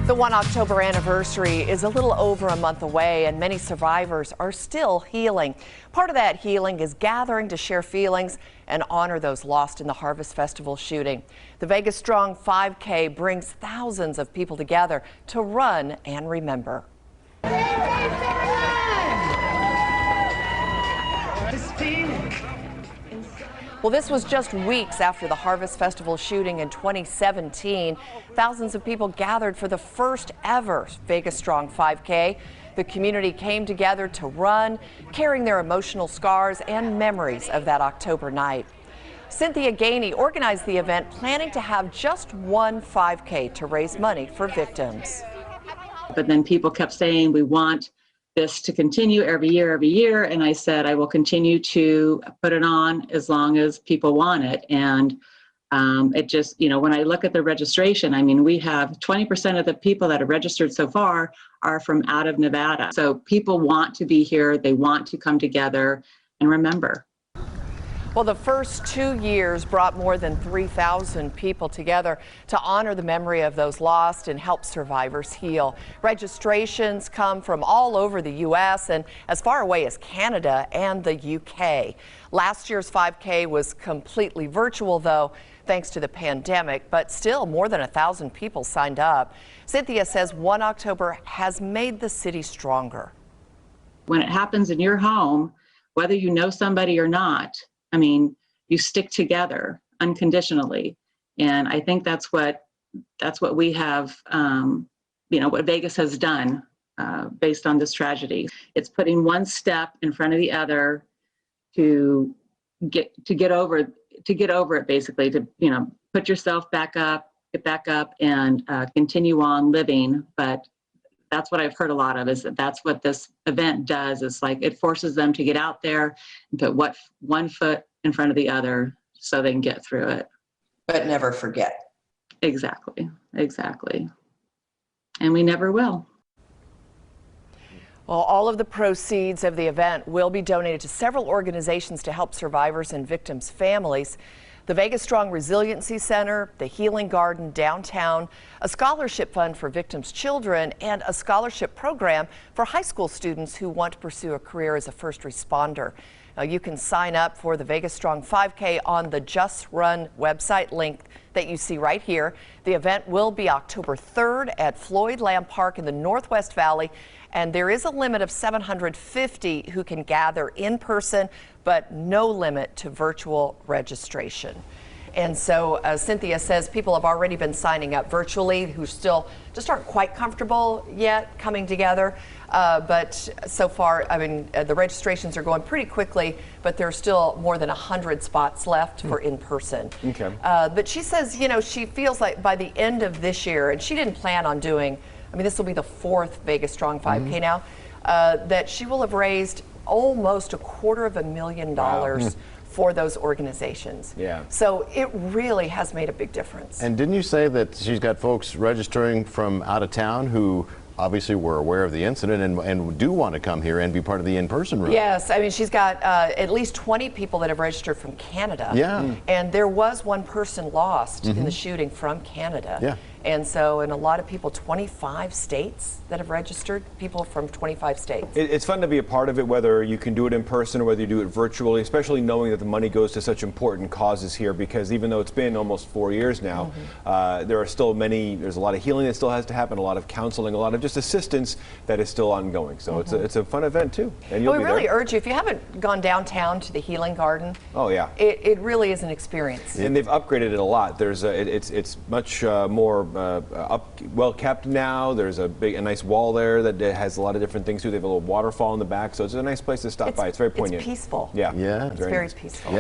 The 1 October anniversary is a little over a month away, and many survivors are still healing. Part of that healing is gathering to share feelings and honor those lost in the Harvest Festival shooting. The Vegas Strong 5K brings thousands of people together to run and remember. Well, this was just weeks after the Harvest Festival shooting in 2017. Thousands of people gathered for the first ever Vegas Strong 5K. The community came together to run, carrying their emotional scars and memories of that October night. Cynthia Gainey organized the event, planning to have just one 5K to raise money for victims. But then people kept saying, we want this to continue every year. And I said, I will continue to put it on as long as people want it. And it just, when I look at the registration, I mean, we have 20% of the people that have registered so far are from out of Nevada. So people want to be here. They want to come together and remember. Well, the first 2 years brought more than 3,000 people together to honor the memory of those lost and help survivors heal. Registrations come from all over the U.S. and as far away as Canada and the U.K. Last year's 5K was completely virtual, though, thanks to the pandemic, but still more than 1,000 people signed up. Cynthia says 1 October has made the city stronger. When it happens in your home, whether you know somebody or not, I mean, you stick together unconditionally. And I think that's what we have, what Vegas has done based on this tragedy. It's putting one step in front of the other to get over it, basically, to, put yourself back up, get back up and continue on living. But that's what I've heard a lot of, is that's what this event does. It's like it forces them to get out there and put one foot in front of the other so they can get through it. But never forget. Exactly. And we never will. Well, all of the proceeds of the event will be donated to several organizations to help survivors and victims' families. The Vegas Strong Resiliency Center, the Healing Garden downtown, a scholarship fund for victims' children, and a scholarship program for high school students who want to pursue a career as a first responder. Now, you can sign up for the Vegas Strong 5K on the Just Run website link that you see right here. The event will be October 3rd at Floyd Lamb Park in the Northwest Valley, and there is a limit of 750 who can gather in person, but no limit to virtual registration. And so Cynthia says people have already been signing up virtually who still just aren't quite comfortable yet coming together. But so far, I mean, the registrations are going pretty quickly, but there's still more than 100 spots left for in person. Okay. But she says, she feels like by the end of this year, and she didn't plan on doing, this will be the 4th Vegas Strong 5K now, that she will have raised almost $250,000 Wow. for those organizations. Yeah. So it really has made a big difference. And didn't you say that she's got folks registering from out of town who obviously were aware of the incident and do want to come here and be part of the in-person run? Yes, she's got at least 20 people that have registered from Canada. Yeah. And there was one person lost in the shooting from Canada. Yeah. And so, and a lot of people, 25 states that have registered, people from 25 states. It's fun to be a part of it, whether you can do it in person or whether you do it virtually, especially knowing that the money goes to such important causes here, because even though it's been almost 4 years now, there are still there's a lot of healing that still has to happen, a lot of counseling, a lot of just assistance that is still ongoing. So it's a fun event too. And we really urge you, if you haven't gone downtown to the Healing Garden, oh yeah, it really is an experience. And they've upgraded it a lot. There's it's much more well kept now. There's a nice wall there that has a lot of different things too. They have a little waterfall in the back, so it's a nice place to stop by. It's very poignant. It's peaceful. Yeah, it's very peaceful. Yeah.